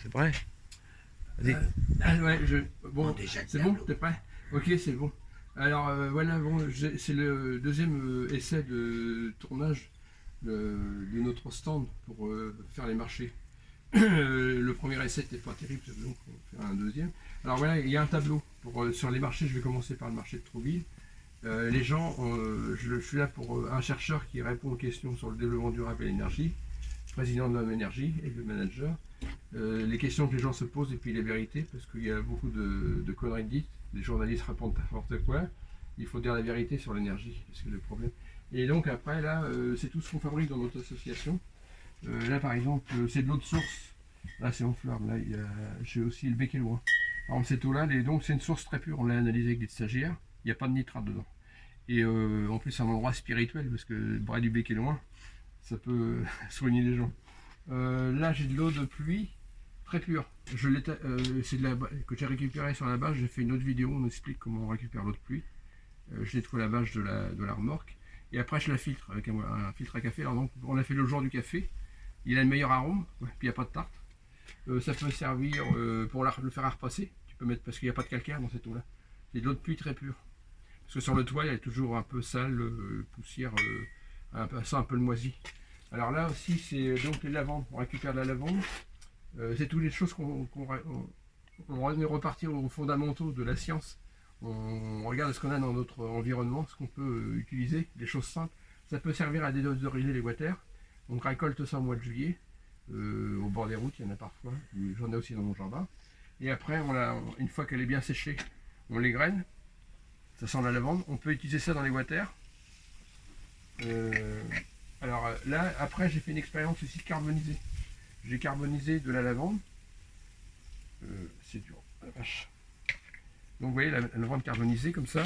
c'est vrai. Vas-y. Ouais, bon, déjà, c'est bon, t'es prêt? Ok, c'est bon. Alors voilà, bon, c'est le deuxième essai de tournage de notre stand pour faire les marchés. Le premier essai n'était pas terrible, donc on va faire un deuxième. Alors voilà, il y a un tableau sur les marchés. Je vais commencer par le marché de Trouville. Les gens, je suis là pour un chercheur qui répond aux questions sur le développement durable et l'énergie, président de l'homme énergie et le manager. Les questions que les gens se posent et puis les vérités, parce qu'il y a beaucoup de conneries dites. Les journalistes répondent n'importe quoi. Il faut dire la vérité sur l'énergie, c'est le problème. Et donc après, là, c'est tout ce qu'on fabrique dans notre association. Là, par exemple, c'est de l'eau de source. Là, c'est en fleurs. Là, j'ai aussi le bec et loin. Par exemple, cette eau-là, donc c'est une source très pure. On l'a analysée avec des stagiaires. Il n'y a pas de nitrate dedans. Et en plus, c'est un endroit spirituel, parce que le bras du bec et loin, ça peut soigner les gens. Là, j'ai de l'eau de pluie très pure. C'est que j'ai récupéré sur la bâche. J'ai fait une autre vidéo, on explique comment on récupère l'eau de pluie. Je nettoie la bâche de la remorque. Et après, je la filtre avec un filtre à café. Alors, donc, on a fait le jour du café. Il a le meilleur arôme, puis il n'y a pas de tarte. Ça peut servir pour le faire à repasser. Tu peux mettre, parce qu'il n'y a pas de calcaire dans cette eau-là. C'est de l'eau de pluie très pure. Parce que sur le toit, il y a toujours un peu sale, poussière, un peu de moisi. Alors là aussi, c'est donc les lavandes. On récupère de la lavande. C'est toutes les choses on est reparti aux fondamentaux de la science. On regarde ce qu'on a dans notre environnement, ce qu'on peut utiliser, des choses simples. Ça peut servir à déodoriser les water. On récolte ça au mois de juillet. Au bord des routes, il y en a parfois. J'en ai aussi dans mon jardin. Et après, une fois qu'elle est bien séchée, on les graine. Ça sent la lavande. On peut utiliser ça dans les water. Alors là, après, j'ai fait une expérience aussi carbonisée. J'ai carbonisé de la lavande. C'est dur, la vache. Donc vous voyez, la lavande carbonisée comme ça,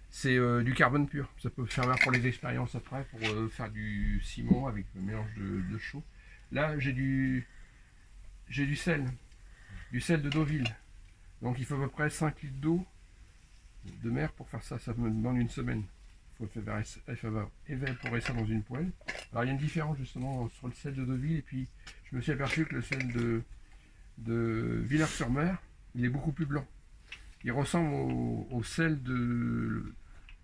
c'est du carbone pur. Ça peut servir pour les expériences après, pour faire du ciment avec un mélange de chaux. Là, j'ai du sel de Deauville. Donc il faut à peu près 5 litres d'eau de mer pour faire ça. Ça me demande une semaine. Il faut évaporer ça dans une poêle. Alors il y a une différence justement sur le sel de Deauville, et puis je me suis aperçu que le sel de Villars-sur-Mer, il est beaucoup plus blanc. Il ressemble au sel de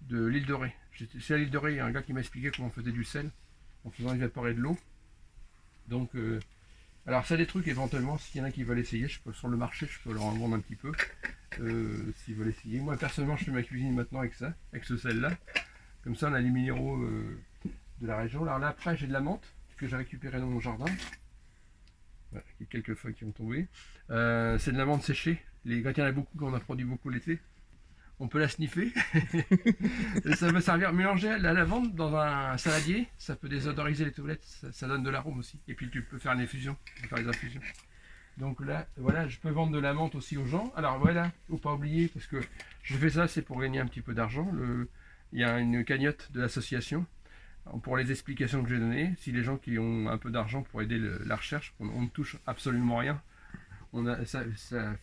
l'île de Ré. C'est à l'île de Ré, il y a un gars qui m'a expliqué comment on faisait du sel en faisant évaporer de l'eau. Donc, alors ça, des trucs éventuellement, s'il y en a qui veulent essayer, sur le marché, je peux leur en vendre un petit peu, s'ils veulent essayer. Moi, personnellement, je fais ma cuisine maintenant avec ça, avec ce sel-là. Comme ça, on a les minéraux de la région. Alors là, après, j'ai de la menthe que j'ai récupérée dans mon jardin. Voilà, il y a quelques feuilles qui ont tombé. C'est de la menthe séchée. Quand il y en a beaucoup, quand on a produit beaucoup l'été, on peut la sniffer. Et ça peut servir, mélanger la lavande dans un saladier, ça peut désodoriser les toilettes, ça donne de l'arôme aussi. Et puis tu peux faire une infusion, faire des infusions. Donc là, voilà, je peux vendre de la menthe aussi aux gens. Alors voilà, faut pas oublier, parce que je fais ça, c'est pour gagner un petit peu d'argent. Il y a une cagnotte de l'association pour les explications que j'ai données. Si les gens qui ont un peu d'argent pour aider la recherche, on ne touche absolument rien. Ça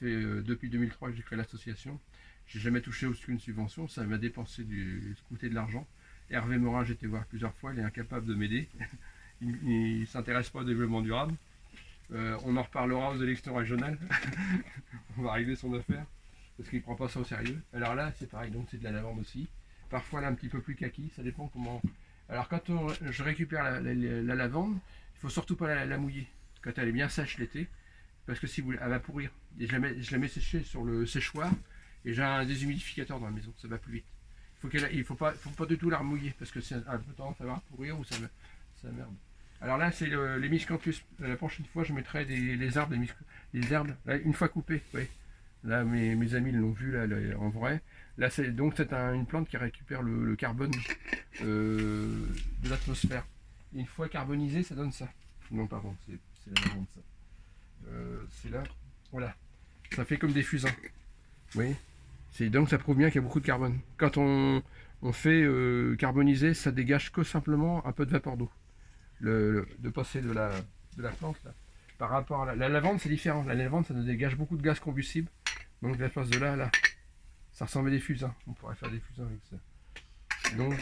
fait depuis 2003 que j'ai créé l'association. J'ai jamais touché aucune subvention. Ça m'a coûté de l'argent. Hervé Morin, j'ai été voir plusieurs fois. Il est incapable de m'aider. Il ne s'intéresse pas au développement durable. On en reparlera aux élections régionales. On va régler son affaire parce qu'il ne prend pas ça au sérieux. Alors là, c'est pareil. Donc c'est de la lavande aussi. Parfois, elle est un petit peu plus kaki. Ça dépend comment. Alors quand je récupère la lavande, il ne faut surtout pas la mouiller quand elle est bien sèche l'été. Parce que si elle va pourrir. Et je la mets sécher sur le séchoir. Et j'ai un déshumidificateur dans la maison. Ça va plus vite. Il faut pas du tout la remouiller. Parce que c'est un peu tendance à pourrir ou ça merde. Alors là, c'est les miscanthus. La prochaine fois, je mettrai les arbres, là, une fois coupés. Oui. Là, mes amis l'ont vu là, en vrai. Là, c'est une plante qui récupère le carbone de l'atmosphère. Une fois carbonisé, ça donne ça. Non, pardon, c'est la lavande, ça. C'est là, voilà. Ça fait comme des fusains. Oui. Donc ça prouve bien qu'il y a beaucoup de carbone. Quand on fait carboniser, ça dégage que simplement un peu de vapeur d'eau. De passer de la plante là. Par rapport à la lavande, c'est différent. La lavande, ça nous dégage beaucoup de gaz combustible. Donc la place de là, ça ressemble à des fusains. On pourrait faire des fusains avec ça. Donc,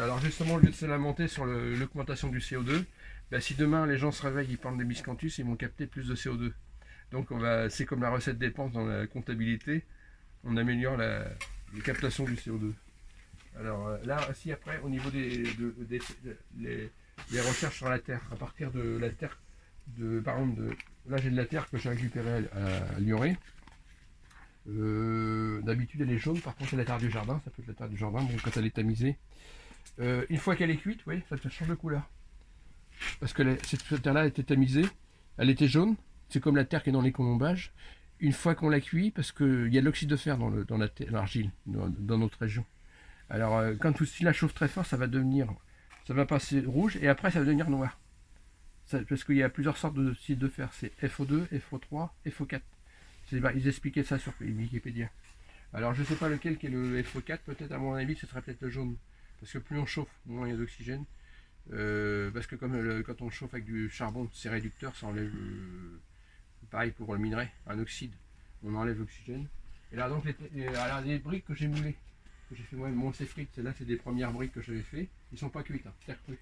alors justement, au lieu de se lamenter sur l'augmentation du CO2, ben, si demain les gens se réveillent, ils parlent des miscanthus, ils vont capter plus de CO2. Donc c'est comme la recette dépense dans la comptabilité, on améliore la captation du CO2. Alors là aussi après au niveau les recherches sur la terre, à partir de la terre, par exemple là j'ai de la terre que j'ai récupérée à Lioré. D'habitude elle est jaune, par contre c'est la terre du jardin, ça peut être la terre du jardin, bon, quand elle est tamisée. Une fois qu'elle est cuite, oui, ça change de couleur. Parce que cette terre-là était tamisée, elle était jaune, c'est comme la terre qui est dans les colombages. Une fois qu'on la cuit, parce qu'il y a de l'oxyde de fer dans l'argile, dans notre région. Alors quand si la chauffe très fort, ça va passer rouge et après ça va devenir noir. Parce qu'il y a plusieurs sortes d'oxyde de fer, c'est FO2, FO3, FO4. Ils expliquaient ça sur Wikipédia. Alors je ne sais pas lequel qui est le FO4, peut-être à mon avis ce serait peut-être le jaune. Parce que plus on chauffe, moins il y a d'oxygène. Parce que comme quand on chauffe avec du charbon, c'est réducteur, ça enlève pareil pour le minerai, un oxyde, on enlève l'oxygène. Et là donc alors, les briques que j'ai moulées, que j'ai fait moi, mon frites, celles-là c'est des premières briques que j'avais fait, ils sont pas cuites, hein, terre crue.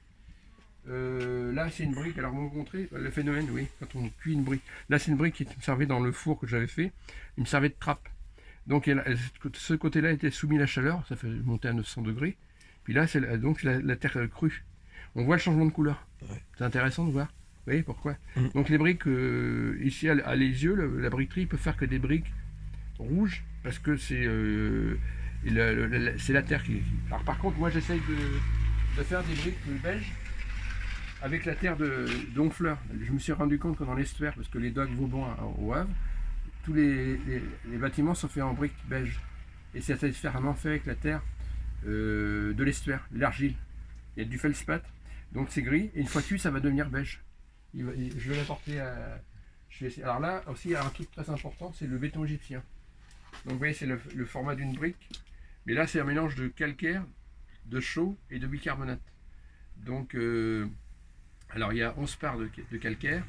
Là c'est une brique, alors vous montrer le phénomène, oui, quand on cuit une brique. Là c'est une brique qui me servait dans le four que j'avais fait, il me servait de trappe. Donc ce côté-là était soumis à la chaleur, ça fait monter à 900 degrés. Puis là c'est donc la terre crue. On voit le changement de couleur. Ouais. C'est intéressant de voir. Vous voyez pourquoi? Donc les briques, ici à les yeux, la briqueterie peut faire que des briques rouges, parce que c'est la terre qui... Alors par contre, moi j'essaye de faire des briques beiges avec la terre d'Honfleur. Je me suis rendu compte que dans l'estuaire, parce que les docks Vauban au Havre, tous les bâtiments sont faits en briques beige. Et c'est différemment fait avec la terre de l'estuaire, l'argile. Il y a du feldspath, donc c'est gris, et une fois cuit, ça va devenir beige. Je vais l'apporter à... Alors là aussi, il y a un truc très important, c'est le béton égyptien. Donc vous voyez, c'est le format d'une brique. Mais là, c'est un mélange de calcaire, de chaux et de bicarbonate. Donc, alors il y a 11 parts de calcaire,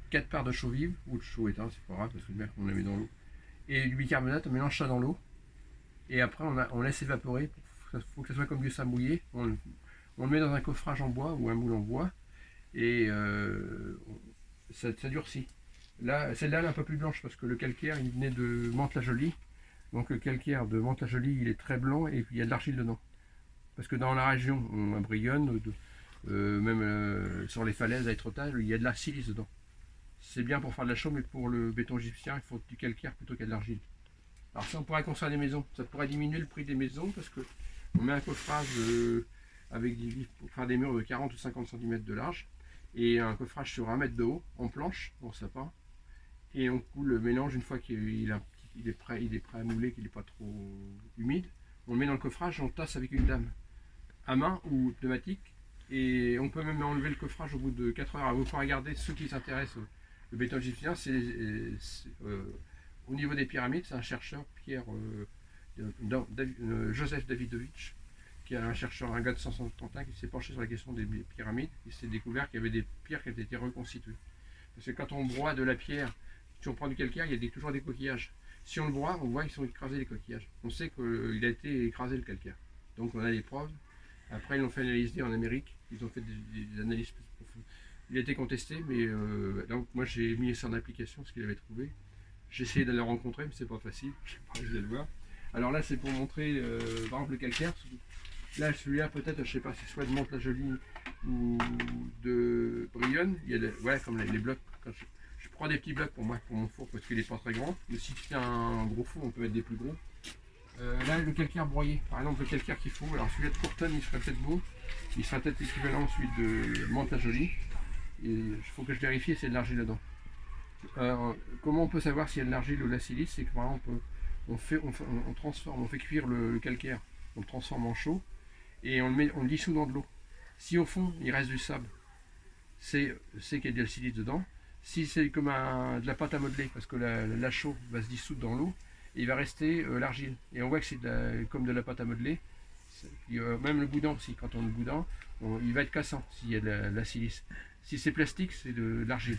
4 parts de chaux vive, ou de chaux éteint, c'est pas grave, parce que on la met dans l'eau. Et du bicarbonate, on mélange ça dans l'eau. Et après, on laisse évaporer. Il faut que ça soit comme du sable mouillé. On le met dans un coffrage en bois ou un moule en bois. Et ça durcit. Là, celle-là elle est un peu plus blanche parce que le calcaire il venait de Mantes-la-Jolie. Donc le calcaire de Mantes-la-Jolie il est très blanc et puis il y a de l'argile dedans. Parce que dans la région, à Brionne, même sur les falaises à Étretat, il y a de la silice dedans. C'est bien pour faire de la chaux, mais pour le béton égyptien, il faut du calcaire plutôt qu'il y a de l'argile. Alors ça, on pourrait construire des maisons. Ça pourrait diminuer le prix des maisons parce que on met un coffrage avec pour faire des murs de 40 ou 50 cm de large et un coffrage sur 1 mètre de haut en planche, en sapin, et on coule le mélange une fois qu'il est prêt à mouler, qu'il n'est pas trop humide. On le met dans le coffrage, on tasse avec une dame à main ou pneumatique, et on peut même enlever le coffrage au bout de 4 heures. Alors, vous pourrez regarder ceux qui s'intéressent au béton égyptien, au niveau des pyramides, c'est un chercheur, Joseph Davidovich, qui est un chercheur, un gars de 131 qui s'est penché sur la question des pyramides. Il s'est découvert qu'il y avait des pierres qui avaient été reconstituées. Parce que quand on broie de la pierre, si on prend du calcaire, il y a toujours des coquillages. Si on le broie, on voit qu'ils sont écrasés les coquillages. On sait qu'il a été écrasé le calcaire. Donc on a des preuves. Après ils l'ont fait analyser en Amérique. Ils ont fait des analyses plus profondes. Il a été contesté, mais donc moi j'ai mis ça en application, ce qu'il avait trouvé. J'ai essayé de le rencontrer, mais c'est pas facile. Je sais pas, je vais le voir. Alors là c'est pour montrer par exemple le calcaire. Là celui-là peut-être, je sais pas, c'est soit de Mantes-la-Jolie ou de Brionne. Il y a voilà, comme les blocs. Quand je prends des petits blocs pour moi, pour mon four, parce qu'il n'est pas très grand. Mais si c'est un gros four, on peut mettre des plus gros. Là, le calcaire broyé, par exemple, le calcaire qu'il faut. Alors celui-là de Courtonne, il serait peut-être beau. Il serait peut-être équivalent à celui de Mantes-la-Jolie. Il faut que je vérifie s'il y a de l'argile dedans. Comment on peut savoir s'il y a de l'argile ou de la silice? C'est que par exemple, on fait cuire le calcaire, on le transforme en chaux et on le dissout dans de l'eau. Si au fond il reste du sable, c'est qu'il y a de la silice dedans. Si c'est comme de la pâte à modeler, parce que la chaux va se dissoudre dans l'eau, il va rester l'argile. Et on voit que c'est comme de la pâte à modeler. Même le boudin aussi, quand on le boudin, il va être cassant s'il y a de la silice. Si c'est plastique, c'est de l'argile.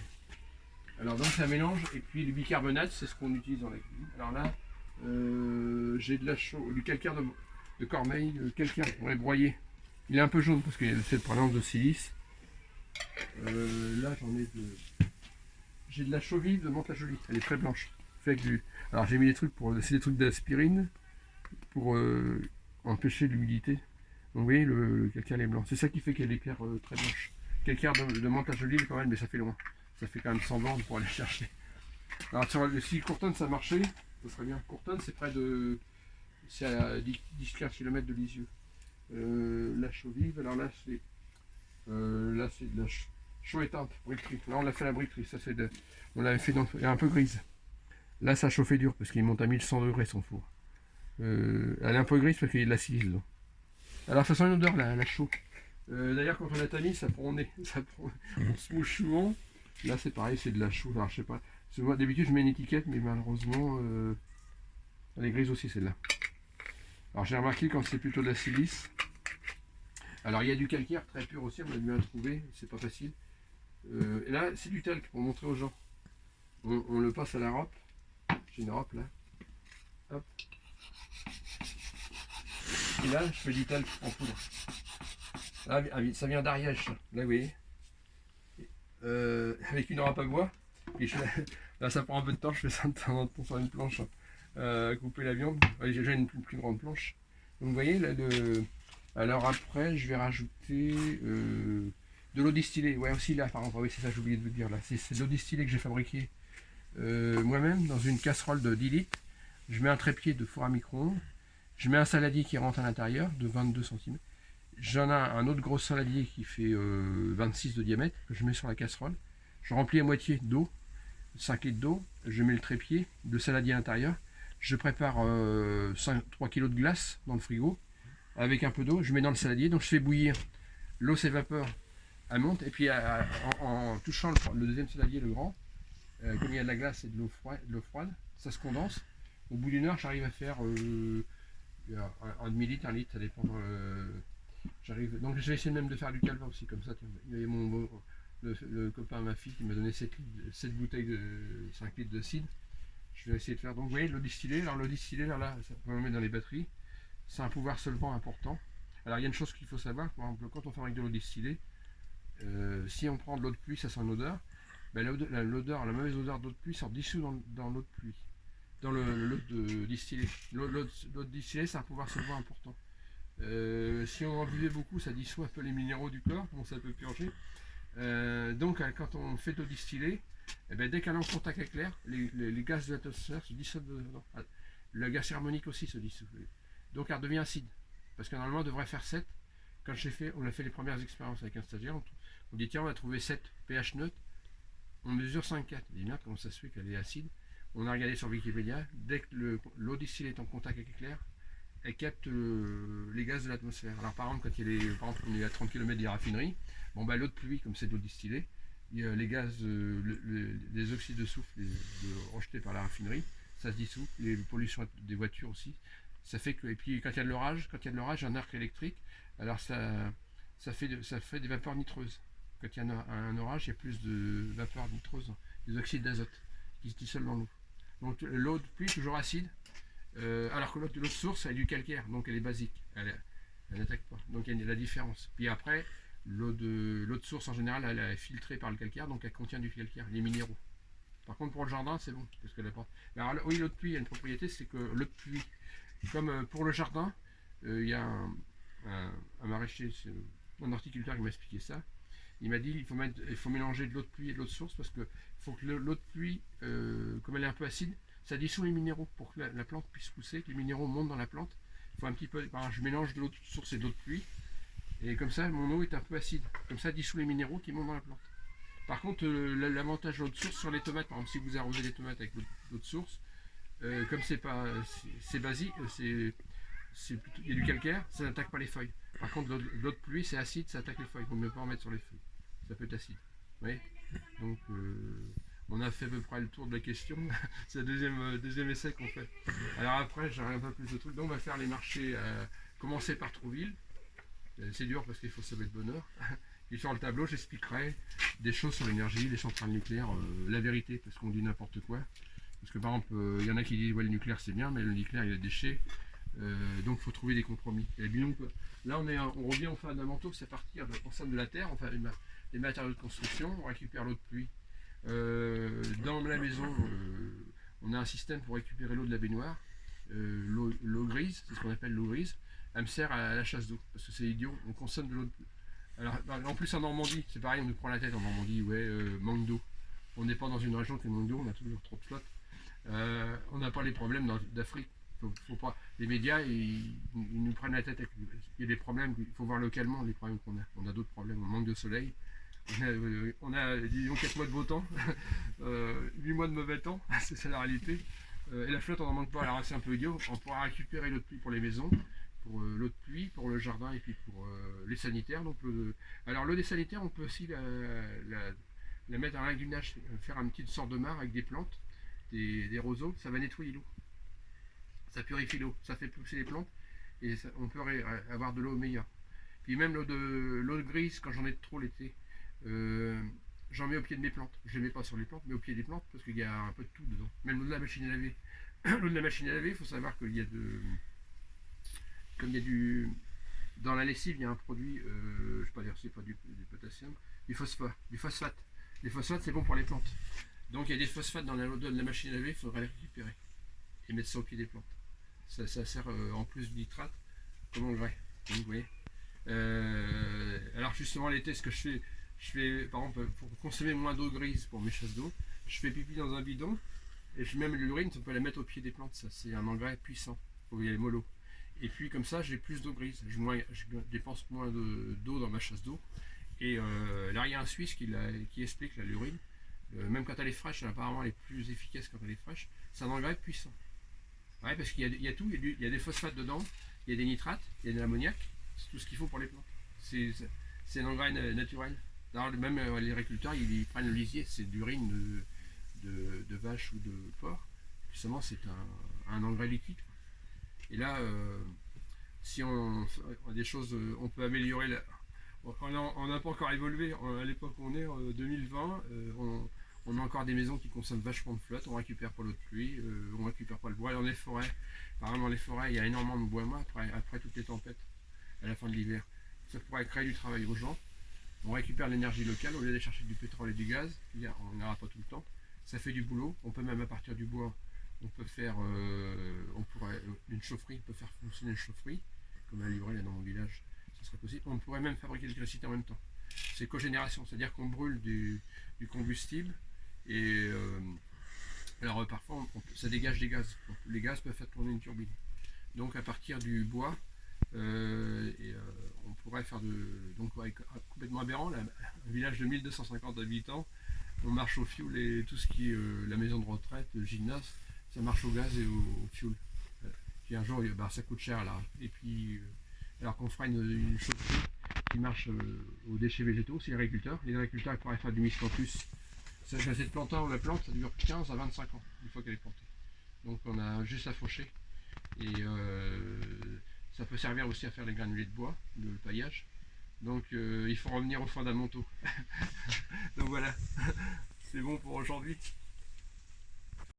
Alors donc c'est un mélange, et puis le bicarbonate, c'est ce qu'on utilise dans la cuisine. Alors là, j'ai de la chaux, du calcaire de Cormeilles, le calcaire pour les broyer. Il est un peu jaune parce qu'il y a cette présence de silice. Là j'ai de la chaux vive de Mantes-la-Jolie. Elle est très blanche. Fait avec du... Alors j'ai mis des trucs pour... C'est des trucs d'aspirine pour empêcher l'humidité. Donc vous voyez, le calcaire est blanc. C'est ça qui fait qu'elle éclaire très blanche. Calcaire de Mantes-la-Jolie est pas mal, mais ça fait loin. Ça fait quand même 100 bornes pour aller chercher. Alors si Courtonne ça marchait, ça serait bien. Courtonne c'est près de... C'est à 10-15 km de Lisieux. La chaux vive, alors là c'est de la chaux éteinte, briqueterie. Là on l'a fait à la briqueterie, ça c'est de... On l'avait fait dans... Elle est un peu grise. Là ça chauffait dur parce qu'il monte à 1100 degrés son four. Elle est un peu grise parce qu'il y a de la silice dedans. Alors ça sent une odeur la chaux. D'ailleurs quand on la tamise ça prend au nez. On se mouche souvent. Là c'est pareil, c'est de la chaux. Alors je sais pas. Moi d'habitude je mets une étiquette mais malheureusement elle est grise aussi celle-là. Alors j'ai remarqué quand c'est plutôt de la silice. Alors il y a du calcaire très pur aussi, on a mieux à trouver, c'est pas facile. Et là c'est du talc pour montrer aux gens. On le passe à la râpe. J'ai une râpe là. Hop. Et là je fais du talc en poudre. Là, ça vient d'Ariège. Là vous voyez. Avec une râpe à bois. Et là ça prend un peu de temps, je fais ça de temps en temps sur une planche. Couper la viande. J'ai déjà une plus grande planche. Donc vous voyez là alors après je vais rajouter de l'eau distillée. Ouais aussi là par exemple, oui c'est ça j'ai oublié de vous dire là. C'est de l'eau distillée que j'ai fabriquée moi-même dans une casserole de 10 litres. Je mets un trépied de four à micro-ondes. Je mets un saladier qui rentre à l'intérieur de 22 cm. J'en ai un autre gros saladier qui fait 26 de diamètre que je mets sur la casserole. Je remplis à moitié d'eau, 5 litres d'eau. Je mets le trépied, le saladier à l'intérieur. Je prépare 3 kg de glace dans le frigo avec un peu d'eau. Je mets dans le saladier, donc je fais bouillir. L'eau s'évapore, elle monte, et puis en touchant le deuxième saladier, le grand, comme il y a de la glace et de l'eau froide, ça se condense. Au bout d'une heure, j'arrive à faire un demi-litre, 1 litre, ça dépend. Donc je vais essayer même de faire du calva aussi, comme ça. Il y a le copain à ma fille qui m'a donné 7 bouteilles de 5 litres de cidre. Je vais essayer de faire. Donc vous voyez l'eau distillée. Alors l'eau distillée, là, ça peut mettre dans les batteries. C'est un pouvoir solvant important. Alors il y a une chose qu'il faut savoir, par exemple, quand on fabrique de l'eau distillée, si on prend de l'eau de pluie, ça sent l'odeur. Ben, la mauvaise odeur d'eau de pluie sort dissous dans l'eau de pluie, dans l'eau de distillée. L'eau de distillée, c'est un pouvoir solvant important. Si on en buvait beaucoup, ça dissout un peu les minéraux du corps, bon, ça peut purger. Donc quand on fait de l'eau distillée, eh ben, dès qu'elle est en contact avec l'air, les gaz de l'atmosphère se dissolvent dedans. Le gaz carbonique aussi se dissout. Donc elle devient acide. Parce que normalement on devrait faire 7. Quand on a fait les premières expériences avec un stagiaire, on dit tiens on a trouvé 7 pH neutre, on mesure 5,4. On dit bien comment ça se fait qu'elle est acide. On a regardé sur Wikipédia, dès que l'eau distillée est en contact avec l'air, elle capte les gaz de l'atmosphère. Alors par exemple, quand il est, par exemple, on est à 30 km des raffineries, bon, bah, l'eau de pluie, comme c'est de l'eau distillée, les gaz, les oxydes de soufre rejetés par la raffinerie, ça se dissout, les pollutions des voitures aussi. Ça fait que, et puis quand il y a de l'orage, un arc électrique, alors ça fait des vapeurs nitreuses. Quand il y a un orage, il y a plus de vapeurs nitreuses, des oxydes d'azote qui se dissolvent dans l'eau. Donc l'eau de pluie toujours acide, alors que l'eau de source elle est du calcaire, donc elle est basique, elle n'attaque pas. Donc il y a la différence. Puis après, l'eau de source en général elle est filtrée par le calcaire, donc elle contient du calcaire, les minéraux. Par contre pour le jardin c'est bon, parce qu'elle apporte. Alors oui, l'eau de pluie a une propriété, c'est que l'eau de pluie, comme pour le jardin, il y a un maraîcher, un horticulteur qui m'a expliqué ça. Il m'a dit il faut mélanger de l'eau de pluie et de l'eau de source parce que faut que l'eau de pluie, comme elle est un peu acide, ça dissout les minéraux pour que la plante puisse pousser, que les minéraux montent dans la plante. Il faut un petit peu, je mélange de l'eau de source et de l'eau de pluie, et comme ça mon eau est un peu acide. Comme ça, elle dissout les minéraux qui montent dans la plante. Par contre, l'avantage de l'eau de source sur les tomates, par exemple, si vous arrosez les tomates avec l'eau de source, comme c'est basique, il y a du calcaire, ça n'attaque pas les feuilles. Par contre, l'eau de pluie, c'est acide, ça attaque les feuilles. Il ne faut même pas en mettre sur les feuilles. Ça peut être acide. Oui. Donc, on a fait à peu près le tour de la question. C'est le deuxième essai qu'on fait. Alors après, j'aurai un peu plus de trucs. Donc, on va faire les marchés. Commencer par Trouville. C'est dur parce qu'il faut se mettre de bonne heure. Et sur le tableau, j'expliquerai des choses sur l'énergie, les centrales nucléaires, la vérité, parce qu'on dit n'importe quoi. Parce que par exemple, il y en a qui disent ouais, le nucléaire c'est bien, mais le nucléaire il y a des déchets. Donc il faut trouver des compromis. Et bien, donc, là on revient aux fondamentaux, c'est à partir de l'ensemble de la terre, enfin les matériaux de construction, on récupère l'eau de pluie Dans la maison, on a un système pour récupérer l'eau de la baignoire. L'eau grise, c'est ce qu'on appelle l'eau grise. Elle me sert à la chasse d'eau, parce que c'est idiot, on consomme de l'eau. Alors, en plus en Normandie, c'est pareil, on nous prend la tête en Normandie, ouais, manque d'eau. On n'est pas dans une région qui manque d'eau, on a toujours trop de flotte. On n'a pas les problèmes d'Afrique. Faut pas. Les médias, ils nous prennent la tête. Il y a des problèmes, il faut voir localement les problèmes qu'on a. On a d'autres problèmes, on manque de soleil. On a disons, 4 mois de beau temps, 8 mois de mauvais temps, c'est ça la réalité. Et la flotte, on n'en manque pas, alors c'est un peu idiot. On pourra récupérer l'eau de pluie pour les maisons, pour l'eau de pluie, pour le jardin et puis pour les sanitaires. Donc, alors l'eau des sanitaires, on peut aussi la mettre à l'inguinage, faire une petite sorte de mare avec des plantes, des roseaux, ça va nettoyer l'eau. Ça purifie l'eau, ça fait pousser les plantes et on peut avoir de l'eau meilleure. Puis même l'eau de grise, quand j'en ai trop l'été, j'en mets au pied de mes plantes. Je ne les mets pas sur les plantes, mais au pied des plantes parce qu'il y a un peu de tout dedans. Même l'eau de la machine à laver. L'eau de la machine à laver, il faut savoir qu'il y a comme il y a dans la lessive, il y a un produit, je ne sais pas dire, c'est pas du potassium, du phosphate. Les phosphates, c'est bon pour les plantes. Donc il y a des phosphates dans l'eau de la machine à laver, il faudrait les récupérer et mettre ça au pied des plantes. Ça sert en plus du nitrate comme engrais. Donc, vous voyez. Alors justement l'été, ce que je fais par exemple pour consommer moins d'eau grise pour mes chasses d'eau, je fais pipi dans un bidon et même l'urine, on peut la mettre au pied des plantes. Ça c'est un engrais puissant. Il y a les mollo. Et puis comme ça, j'ai plus d'eau grise. Je dépense moins d'eau dans ma chasse d'eau. Et là, il y a un Suisse qui explique l'urine. Même quand elle est fraîche, apparemment elle est plus efficace quand elle est fraîche. C'est un engrais puissant. Ouais, parce qu'il y a tout, il y a des phosphates dedans, il y a des nitrates, il y a de l'ammoniac, c'est tout ce qu'il faut pour les plantes. C'est un engrais naturel. Alors, même les agriculteurs, ils prennent le lisier, c'est d'urine de vache ou de porc. Justement, c'est un engrais liquide. Et là, si on a des choses, on peut améliorer. On n'a pas encore évolué. À l'époque où on est, en 2020, on a encore des maisons qui consomment vachement de flotte, on récupère pas l'eau de pluie, on récupère pas le bois. Dans les forêts, par exemple dans les forêts, il y a énormément de bois mort après toutes les tempêtes, à la fin de l'hiver. Ça pourrait créer du travail aux gens. On récupère l'énergie locale au lieu d'aller chercher du pétrole et du gaz, on n'aura pas tout le temps. Ça fait du boulot, on peut même à partir du bois, on peut faire, une chaufferie, on peut faire fonctionner une chaufferie, comme à Livray là dans mon village, ça serait possible. On pourrait même fabriquer de l'électricité en même temps. C'est cogénération, c'est-à-dire qu'on brûle du combustible. Et alors parfois ça dégage des gaz. Donc, les gaz peuvent faire tourner une turbine. Donc à partir du bois, on pourrait faire donc complètement aberrant, un village de 1250 habitants, on marche au fioul et tout ce qui est la maison de retraite, le gymnase, ça marche au gaz et au fioul. Puis un jour, ça coûte cher là. Et puis alors qu'on fera une chaufferie qui marche aux déchets végétaux, c'est les agriculteurs. Les agriculteurs ils pourraient faire du miscanthus. Cette plante, on la plante, ça dure 15 à 25 ans une fois qu'elle est plantée. Donc on a juste à faucher. Et ça peut servir aussi à faire les granulés de bois, le paillage. Donc il faut revenir aux fondamentaux. Donc voilà, c'est bon pour aujourd'hui.